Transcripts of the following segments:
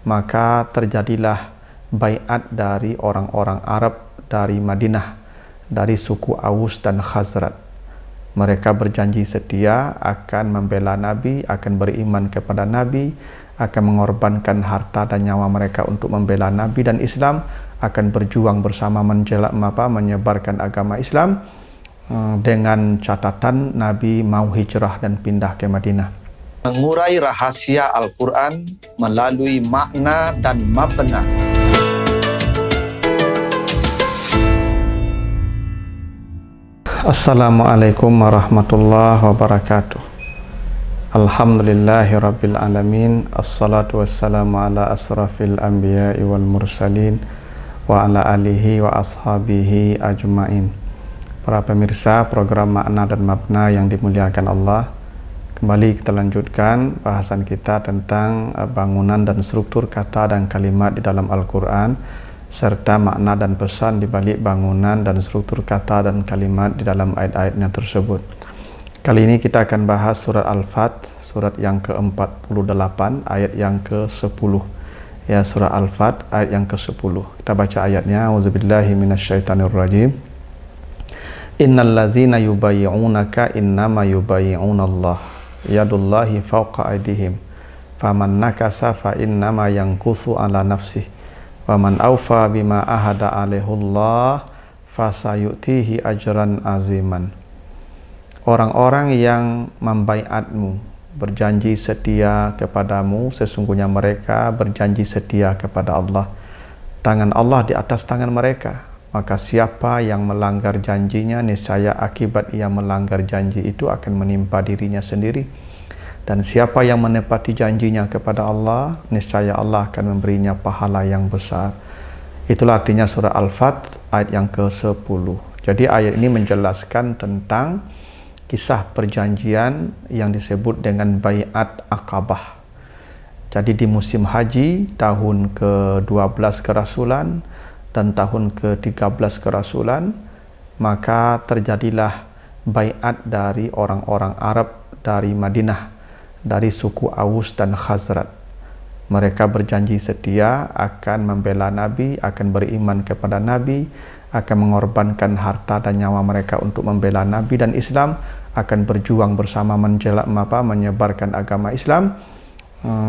maka terjadilah baiat dari orang-orang Arab dari Madinah, dari suku Aus dan Khazraj. Mereka berjanji setia akan membela Nabi, akan beriman kepada Nabi, akan mengorbankan harta dan nyawa mereka untuk membela Nabi dan Islam, akan berjuang bersama menyebarkan agama Islam, dengan catatan Nabi mau hijrah dan pindah ke Madinah. Mengurai rahasia Al-Quran melalui makna dan mabna. Assalamualaikum warahmatullahi wabarakatuh. Alhamdulillahirabbil alamin. Assalatu wassalamu ala asrafil anbiya'i wal mursalin wa ala alihi wa ashabihi ajmain. Para pemirsa program Makna dan Mabna yang dimuliakan Allah, kembali kita lanjutkan bahasan kita tentang bangunan dan struktur kata dan kalimat di dalam Al-Quran, serta makna dan pesan di balik bangunan dan struktur kata dan kalimat di dalam ayat-ayatnya tersebut. Kali ini kita akan bahas surat Al-Fat, surat yang ke-48, ayat yang ke-10. Ya, surah Al-Fat, ayat yang ke-10. Kita baca ayatnya. Auzubillahi minasyaitonirrajim. Innal ladzina yubayyi'unaka innama yubayyi'unallah. Yadullahi fawqa aydihim. Faman nakasa fa innama yankusu ala nafsihi. Wa man awfa bima ahada alaihullah fasayutihi ajran aziman. Orang-orang yang membaiatmu, berjanji setia kepadamu, sesungguhnya mereka berjanji setia kepada Allah. Tangan Allah di atas tangan mereka. Maka siapa yang melanggar janjinya, niscaya akibat ia melanggar janji itu akan menimpa dirinya sendiri. Dan siapa yang menepati janjinya kepada Allah, niscaya Allah akan memberinya pahala yang besar. Itulah artinya surah Al-Fat ayat yang ke-10. Jadi ayat ini menjelaskan tentang kisah perjanjian yang disebut dengan Baiat Aqabah. Jadi di musim haji tahun ke-12 kerasulan dan tahun ke-13 kerasulan, maka terjadilah baiat dari orang-orang Arab dari Madinah, dari suku Aus dan Khazraj. Mereka berjanji setia akan membela Nabi, akan beriman kepada Nabi, akan mengorbankan harta dan nyawa mereka untuk membela Nabi dan Islam, akan berjuang bersama menyebarkan agama Islam,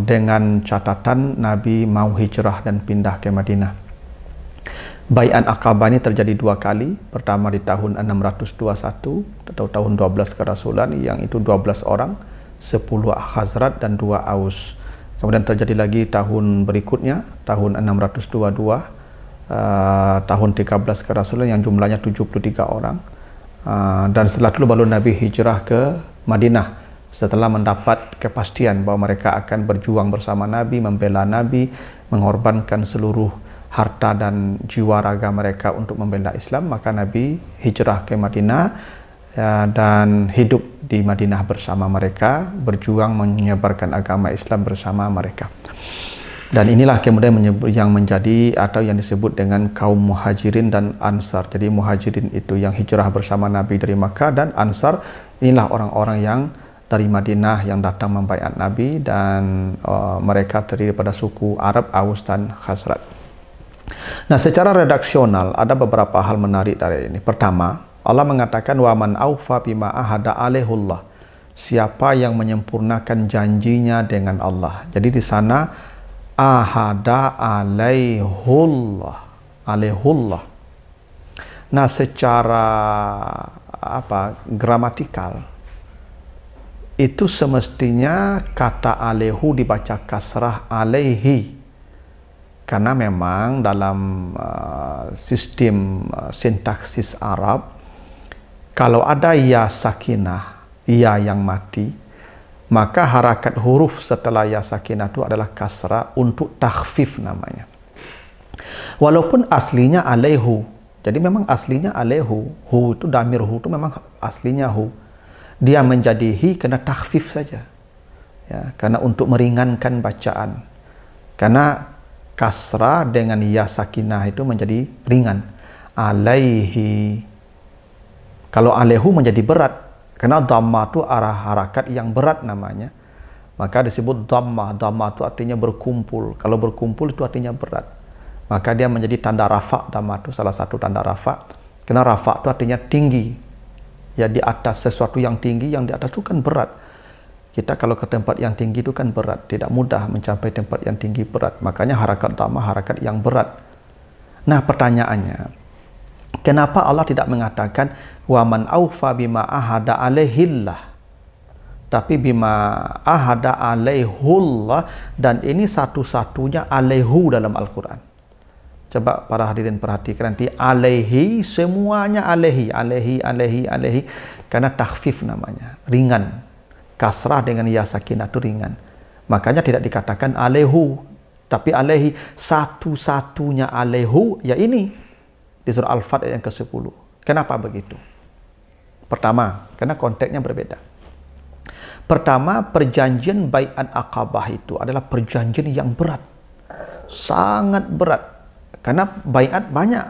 dengan catatan Nabi mau hijrah dan pindah ke Madinah. Baiat Aqabah ini terjadi dua kali. Pertama di tahun 621 atau tahun 12 kerasulan, yang itu 12 orang, 10 Khazraj dan 2 Aus. Kemudian terjadi lagi tahun berikutnya, tahun 622, tahun 13 kerasulan, yang jumlahnya 73 orang. Dan setelah itu baru Nabi hijrah ke Madinah, setelah mendapat kepastian bahwa mereka akan berjuang bersama Nabi, membela Nabi, mengorbankan seluruh harta dan jiwa raga mereka untuk membela Islam. Maka Nabi hijrah ke Madinah, dan hidup di Madinah bersama mereka, berjuang menyebarkan agama Islam bersama mereka. Dan inilah kemudian yang menjadi atau yang disebut dengan kaum Muhajirin dan Ansar. Jadi Muhajirin itu yang hijrah bersama Nabi dari Makkah, dan Ansar inilah orang-orang yang dari Madinah yang datang membaiat Nabi, dan mereka terdiri pada suku Arab, Aus dan Khazraj. Nah, secara redaksional ada beberapa hal menarik dari ini. Pertama, Allah mengatakan wa man aufa bima ahada alaihullah. Siapa yang menyempurnakan janjinya dengan Allah. Jadi di sana ahada alaihullah. Nah, secara gramatikal itu semestinya kata alaihu dibaca kasrah alaihi. Karena memang dalam sistem sintaksis Arab, kalau ada ya sakinah, ya yang mati, maka harakat huruf setelah ya sakinah itu adalah kasrah untuk takhfif namanya. Walaupun aslinya alaihu. Jadi memang aslinya alaihu. Hu itu damir hu itu memang aslinya hu. Dia menjadi hi kena takhfif saja. Ya, karena untuk meringankan bacaan. Karena kasrah dengan ya sakinah itu menjadi ringan. Alaihi. Kalau alaihu menjadi berat, karena dhamma itu arah harakat yang berat namanya. Maka disebut dhammah. Dhammah itu artinya berkumpul. Kalau berkumpul itu artinya berat. Maka dia menjadi tanda rafa. Dhammah itu salah satu tanda rafa. Karena rafa itu artinya tinggi. Ya, di atas sesuatu yang tinggi, yang di atas itu kan berat. Kita kalau ke tempat yang tinggi itu kan berat. Tidak mudah mencapai tempat yang tinggi, berat. Makanya harakat dhammah, harakat yang berat. Nah, pertanyaannya, kenapa Allah tidak mengatakan wa man aufa bima ahada alaihillah, tapi bima ahada alaihullah, dan ini satu-satunya alaihu dalam Al-Quran. Coba para hadirin perhatikan nanti, alaihi, semuanya alaihi, alaihi, alaihi, alaihi, karena takhfif namanya, ringan. Kasrah dengan ya sakinah itu ringan. Makanya tidak dikatakan alaihu, tapi alaihi, satu-satunya alaihu, ya ini di surah Al-Fat ayat yang ke-10. Kenapa begitu? Pertama, karena konteksnya berbeda. Pertama, perjanjian Bai'at Aqabah itu adalah perjanjian yang berat. Sangat berat. Karena bai'at banyak.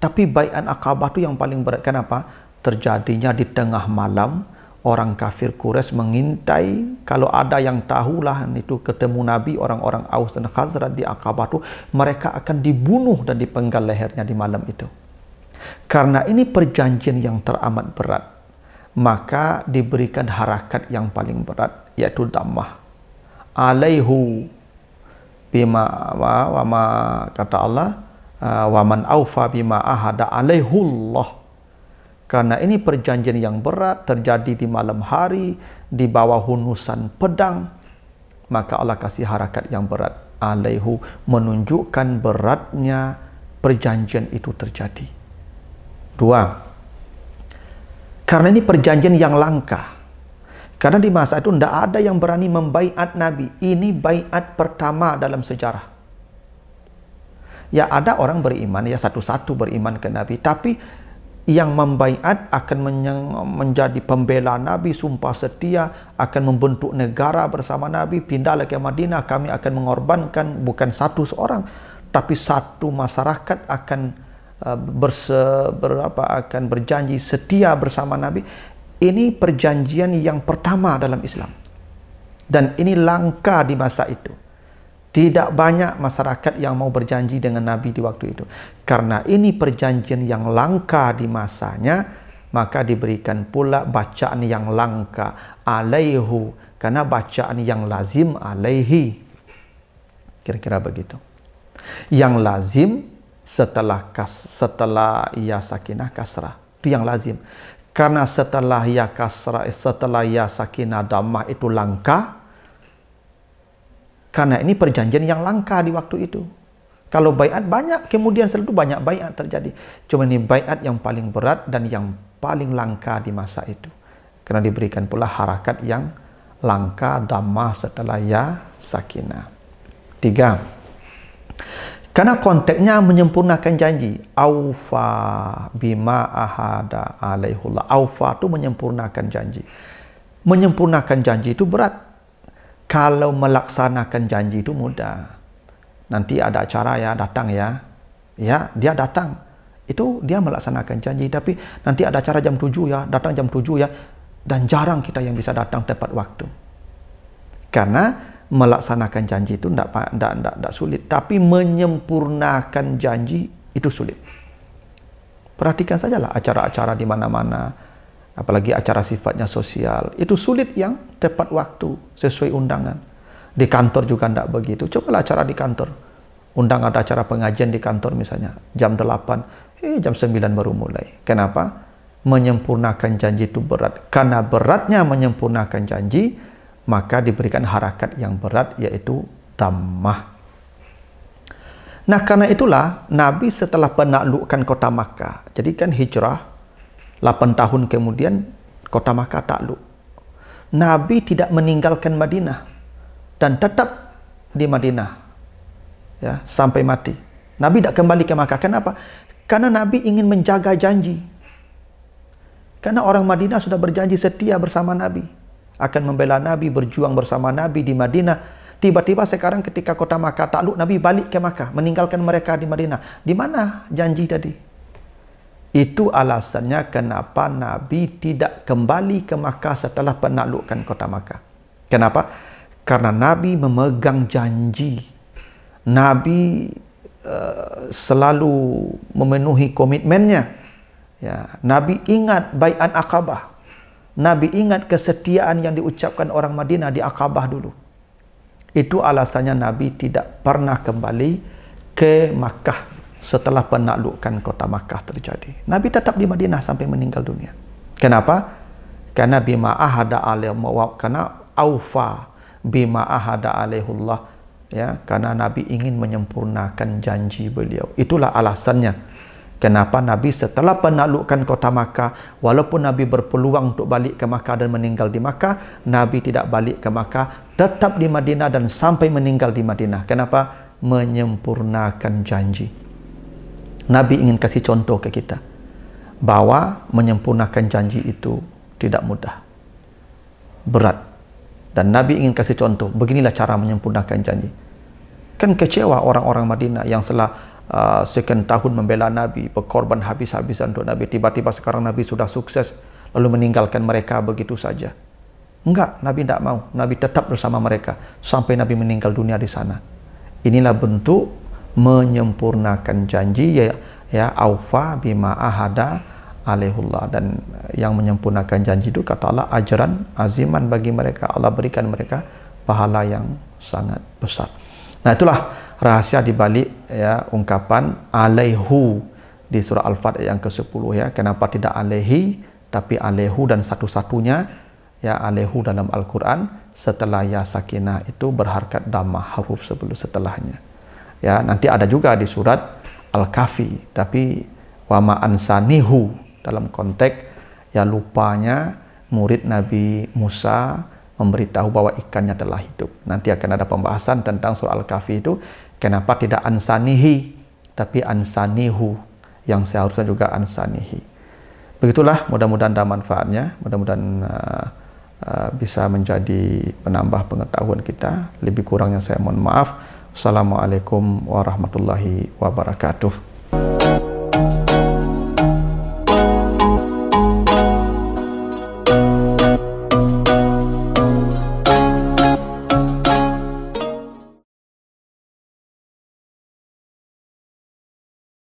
Tapi Bai'at Aqabah itu yang paling berat. Kenapa? Terjadinya di tengah malam. Orang kafir Quraisy mengintai. Kalau ada yang tahulah itu ketemu Nabi, orang-orang Aus dan Khazraj di Aqabah itu, mereka akan dibunuh dan dipenggal lehernya di malam itu. Karena ini perjanjian yang teramat berat, maka diberikan harakat yang paling berat, yaitu dhammah. Alaihu bima wa ma, kata Allah, wa man aufa bima ahada alaihullah. Karena ini perjanjian yang berat, terjadi di malam hari, di bawah hunusan pedang, maka Allah kasih harakat yang berat. Alaihu, menunjukkan beratnya perjanjian itu terjadi. Dua, karena ini perjanjian yang langka. Karena di masa itu tidak ada yang berani membaiat Nabi. Ini baiat pertama dalam sejarah. Ya, ada orang beriman, ya satu-satu beriman ke Nabi. Tapi yang membaiat akan menjadi pembela Nabi, sumpah setia, akan membentuk negara bersama Nabi, pindahlah ke Madinah, kami akan mengorbankan bukan satu seorang, tapi satu masyarakat akan akan berjanji setia bersama Nabi. Ini perjanjian yang pertama dalam Islam. Dan ini langka di masa itu. Tidak banyak masyarakat yang mau berjanji dengan Nabi di waktu itu. Karena ini perjanjian yang langka di masanya, maka diberikan pula bacaan yang langka, alaihu, karena bacaan yang lazim alaihi. Kira-kira begitu. Yang lazim setelah ya sakinah kasrah. Itu yang lazim. Karena setelah ya kasrah, setelah ya sakinah dhammah itu langka. Karena ini perjanjian yang langka di waktu itu. Kalau baiat banyak, kemudian setelah itu banyak baiat terjadi. Cuma ini baiat yang paling berat dan yang paling langka di masa itu. Karena diberikan pula harakat yang langka, dhammah setelah ya sakinah. Tiga, karena konteksnya menyempurnakan janji. Aufa bima ahada alaihullah. Aufa itu menyempurnakan janji. Menyempurnakan janji itu berat. Kalau melaksanakan janji itu mudah. Nanti ada acara ya, datang ya. Ya, dia datang. Itu dia melaksanakan janji. Tapi nanti ada acara jam 7 ya, datang jam 7 ya. Dan jarang kita yang bisa datang tepat waktu. Karena melaksanakan janji itu tidak sulit. Tapi menyempurnakan janji itu sulit. Perhatikan sajalah acara-acara di mana-mana. Apalagi acara sifatnya sosial. Itu sulit yang tepat waktu, sesuai undangan. Di kantor juga tidak begitu. Cobalah acara di kantor. Undang ada acara pengajian di kantor misalnya. Jam 8, jam 9 baru mulai. Kenapa? Menyempurnakan janji itu berat. Karena beratnya menyempurnakan janji, maka diberikan harakat yang berat, yaitu dhammah. Nah, karena itulah Nabi setelah menaklukkan kota Makkah, jadi kan hijrah 8 tahun kemudian kota Makkah takluk. Nabi tidak meninggalkan Madinah dan tetap di Madinah ya sampai mati. Nabi tidak kembali ke Makkah. Kenapa? Karena Nabi ingin menjaga janji. Karena orang Madinah sudah berjanji setia bersama Nabi, akan membela Nabi, berjuang bersama Nabi di Madinah. Tiba-tiba sekarang ketika kota Makkah takluk, Nabi balik ke Makkah, meninggalkan mereka di Madinah. Di mana janji tadi? Itu alasannya kenapa Nabi tidak kembali ke Makkah setelah penaklukan kota Makkah. Kenapa? Karena Nabi memegang janji. Nabi selalu memenuhi komitmennya. Ya, Nabi ingat bai'at Aqabah. Nabi ingat kesetiaan yang diucapkan orang Madinah di Aqabah dulu. Itu alasannya Nabi tidak pernah kembali ke Makkah setelah penaklukan kota Makkah terjadi. Nabi tetap di Madinah sampai meninggal dunia. Kenapa? Karena bima ahada alaih, karena aufa bima ahada alaihullah, ya, karena Nabi ingin menyempurnakan janji beliau. Itulah alasannya kenapa Nabi setelah penaklukan kota Makkah, walaupun Nabi berpeluang untuk balik ke Makkah dan meninggal di Makkah, Nabi tidak balik ke Makkah, tetap di Madinah dan sampai meninggal di Madinah. Kenapa? Menyempurnakan janji. Nabi ingin kasih contoh ke kita bahwa menyempurnakan janji itu tidak mudah, berat. Dan Nabi ingin kasih contoh, beginilah cara menyempurnakan janji. Kan kecewa orang-orang Madinah yang setelah sekian tahun membela Nabi, berkorban habis-habisan untuk Nabi, tiba-tiba sekarang Nabi sudah sukses lalu meninggalkan mereka begitu saja. Enggak, Nabi tidak mau. Nabi tetap bersama mereka sampai Nabi meninggal dunia di sana. Inilah bentuk menyempurnakan janji, ya aufa bima ahada alaihullah. Dan yang menyempurnakan janji itu kata Allah ajran aziman bagi mereka. Allah berikan mereka pahala yang sangat besar. Nah, itulah rahasia di balik, ya, ungkapan alaihu di surah Al-Fatih yang ke-10, ya. Kenapa tidak alaihi tapi alaihu, dan satu-satunya, ya, alaihu dalam Al-Quran setelah ya sakinah itu berharkat dhammah huruf sebelum setelahnya. Ya, nanti ada juga di surat Al-Kahfi, tapi wama ansanihu dalam konteks ya lupanya murid Nabi Musa memberitahu bahwa ikannya telah hidup. Nanti akan ada pembahasan tentang surah Al-Kahfi itu, kenapa tidak ansanihi tapi ansanihu, yang seharusnya juga ansanihi. Begitulah, mudah-mudahan ada manfaatnya, mudah-mudahan bisa menjadi penambah pengetahuan kita. Lebih kurangnya saya mohon maaf. Assalamualaikum warahmatullahi wabarakatuh.